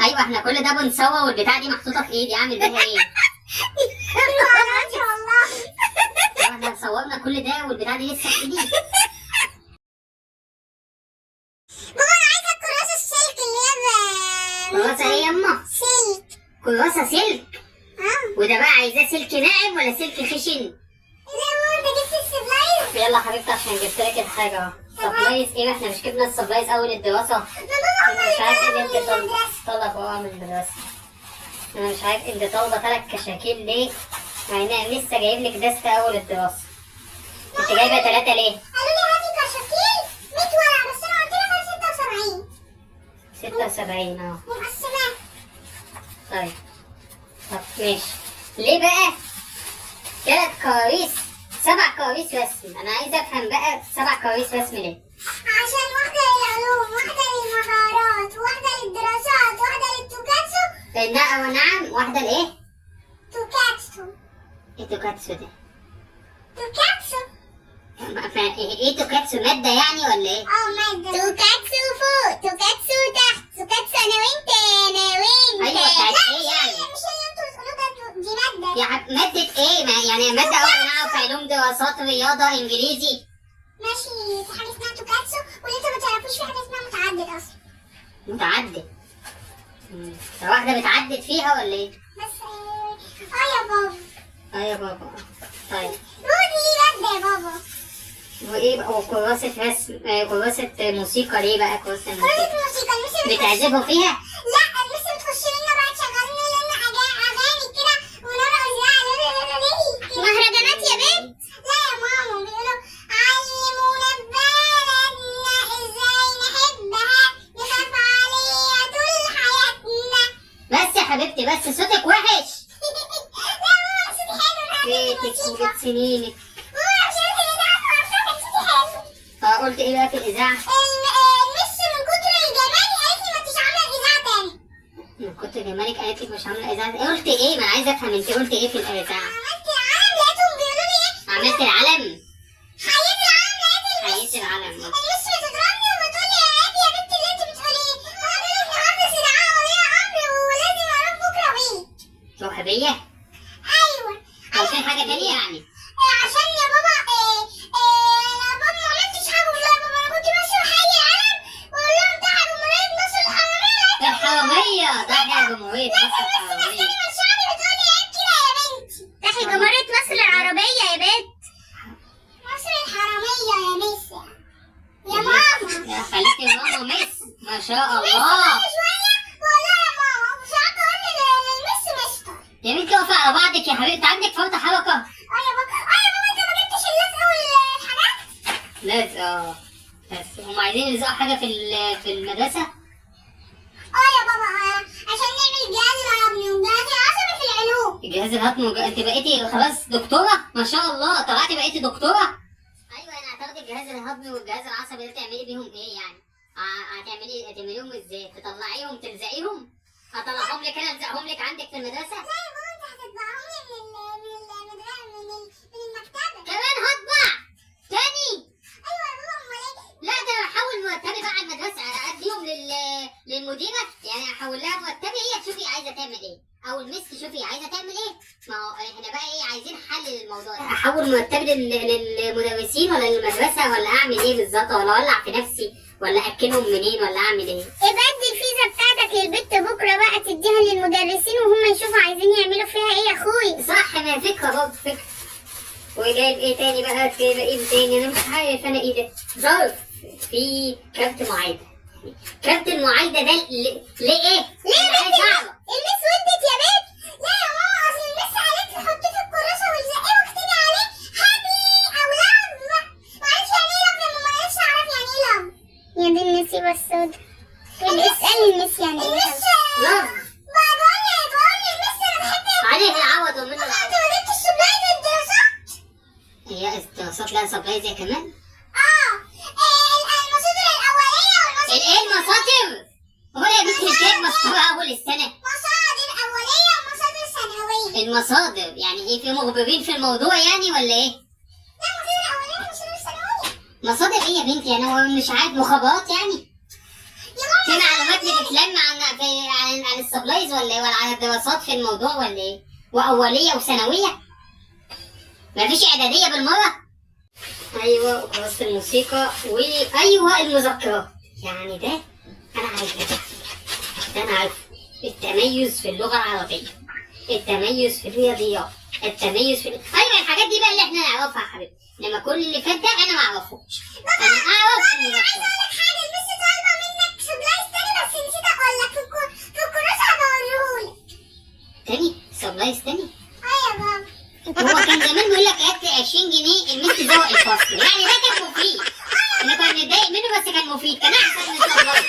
ايوه احنا كل ده بنصور والبتاع دي محطوطه في ايدي، اعمل بيها ايه؟ ما شاء الله. احنا صورنا كل ده والبتاع دي لسه في ايدي. بابا انا عايزه الكراسه السلك اللي هي كراسه ايه يما؟ سلك. كراسه سلك؟ وده بقى عايزاه سلك ناعم ولا سلك خشن؟ لا ماما انت جبت السبلايز. يلا حبيبتي عشان جبت لك الحاجه اهو. سبلايز ايه؟ احنا مش جبنا السبلايز اول الدراسه؟ انا مش عارف ان انت طالبه من المدرسه. انا مش عارف انت طالبه 3 كشاكيل ليه؟ مع ان انا لسه جايب لك دستة اول الدراسه. انت جايبه 3 ليه؟ قالوا لي هاتي كشاكيل 100 ورقه، بس انا قلت لهم 76. 76 اه. مقسمات. طيب طب ماشي. ليه بقى 3 كراريس 7 كراريس رسم؟ انا عايزه افهم بقى 7 كراريس رسم ليه؟ عشان واحده للعلوم، واحده للمهارات، واحده للدراسات، واحده للتوكاتسو. نعم واحده لايه؟ توكاتسو. ايه توكاتسو ده؟ توكاتسو. ايه توكاتسو ماده يعني ولا ايه؟ مادة. توكاتسو فوق، توكاتسو تحت، توكاتسو انا وانت، انا وانت. ايوه بتاعت ايه يعني؟ مش اللي انتوا بتقولوه ده، دي مادة. يعني مادة ايه؟ يعني مادة اول نعرف علوم دراسات رياضة انجليزي. ماشي، في حاجة اسمها توكاتسو، واللي انتوا ما تعرفوش في حاجة اسمها متعدد اصلا. متعدد؟ واحدة بتعدد فيها ولا ايه؟ بس يا بابا. يا بابا. طيب دي مادة يا بابا. وايه بقى وكراسة رسم كراسة موسيقى ليه بقى كراسة كراسة موسيقى؟ موسيقى المس بتعزفوا فيها؟ لا المس بتخش لنا بقى تشغل لنا اغاني كده ونرقص كده. مهرجانات يا بنت؟ لا يا ماما بيقولوا علمونا بلدنا ازاي نحبها نخاف عليها طول حياتنا. بس يا حبيبتي بس صوتك وحش. لا يا ماما صوتي حلو، انا بحب بيتك الموسيقى. وبتسنينك. ماما مش عارفة الإذاعة عارفة صوتي حلو. قلت ايه بقى في الإذاعة؟ المس من كتر الجمال قالت لي ما انتش عاملة الإذاعة تاني. من كتر جمالك قالت لك مش عاملة إذاعة؟ قلت ايه؟ ما انا عايزة افهم انت قلت ايه في الإذاعة؟ عملت العلم لقيتهم بيقولوا لي ايه؟ عملت العلم؟ حييت العلم لقيت حييت العلم. المس بتضربني وبتقول لي عيب يا بنت اللي انت بتقوليه. وانا بقول لها النهارده استدعاء ولي امر ولازم اروح بكره وايه؟ صحوبية؟ ايوه. أو في حاجة تانية يعني؟ عشان يا بابا انا بابا ما عملتش حاجه والله يا بابا، انا كنت ماشيه وحي العلم واقول لهم ده جمهوريه مصر الحراميه. الحرامية ضحية جمهورية مصر الحرامية. الشعبي بتقولي عيب كده يا بنتي. تحيا جمهورية مصر العربية يا بنت. مصر الحرامية يا مس. يا ماما. يا خليتي ماما مس ما شاء الله. شوية والله يا ماما مش عارفة اقول للمس مستر. يا بنتي اقفي على بعضك يا حبيبتي، عندك فرط حركة. يا بابا يا بابا انت ما جبتش اللزقة والحاجات؟ لازم بس هم عايزين يلزقوا حاجة في المدرسة؟ يا بابا عشان نعمل جهاز الهضمي والجهاز العصبي في العلوم. الجهاز الهضمي انت بقيتي خلاص دكتورة ما شاء الله، طلعتي بقيتي دكتورة. ايوه انا هتاخدي الجهاز الهضمي والجهاز العصبي ده تعملي بيهم ايه يعني؟ هتعمليهم ازاي؟ تطلعيهم تلزقيهم؟ هطلعهم لك انا الزقهم لك عندك في المدرسة؟ لا يا بابا انت هتطبعهم لي من المكتبة. كمان هطبع تاني؟ ايوه يا بابا امال ايه؟ لا ده احول مرتبي بقى على المدرسه اديهم للمديره، يعني احول لها مرتبي هي تشوفي عايزه تعمل ايه، او المس تشوفي عايزه تعمل ايه. ما هو احنا بقى ايه عايزين حل للموضوع ده. احول مرتبي للمدرسين ولا للمدرسه ولا اعمل ايه بالظبط، ولا اولع في نفسي ولا اكلهم منين ولا اعمل ايه؟ ابدي الفيزا بتاعتك للبت بكره بقى تديها للمدرسين وهم يشوفوا عايزين يعملوا فيها ايه يا اخوي. صح ما فكره برضه فكره. وجايب ايه تاني بقى؟ جايب ايه تاني؟ انا مش عارف انا ايه ده. ظرف في كارت معايده. كارت المعايده ده ليه؟ ليه يا بنت؟ المس ودت يا بنت. لا يا ماما اصل المس قالت لي حطيه في الكراسه والزقيه واكتبي عليه هابي او لعب. معلش يعني ايه لعب لما ما لسه اعرف يعني ايه لعب. يا دي النسيبه السوداء. اسالي المس يعني ايه لعب. بقول لي المس انا بحب عليه العوض ومنه انت العوض. ما جبتش السبلاي في الدراسات؟ هي الدراسات لها سبلايز كمان؟ المصادر الاوليه والمصادر ايه المصادر؟ هو يا بنتي مش جايب مسطره اول السنه؟ مصادر اوليه ومصادر ثانويه. المصادر يعني ايه؟ في مخبرين في الموضوع يعني ولا ايه؟ لا مصادر اوليه ومصادر ثانويه. مصادر ايه يا بنتي؟ انا مش عارف، مخابرات يعني؟ يا ماما في معلومات بتتلم عن السبلايز ولا ايه، ولا عن الدراسات في الموضوع ولا ايه؟ واوليه وثانويه؟ مفيش اعداديه بالمره؟ ايوه كراسه الموسيقى وايوه المذكرات. يعني ده انا عارفه، ده انا عارفه. التميز في اللغه العربيه، التميز في الرياضيات، التميز في ايوه الحاجات دي بقى اللي احنا نعرفها يا حبيبي. انما كل اللي فات ده انا ما اعرفوش. انا اعرف المذكرات. حاجه المس طالبه منك سبلايز تاني، بس نسيت اقول لك في الكراسه هبوريهولك. تاني سبلايز تاني؟ ايوه يا بابا. هو كان زمان بيقول لك هات لي 20 جنيه المس زوق الفصل، يعني ده كان مفيد. احنا كنا بنتضايق منه بس كان مفيد، كان احسن من السبلايز.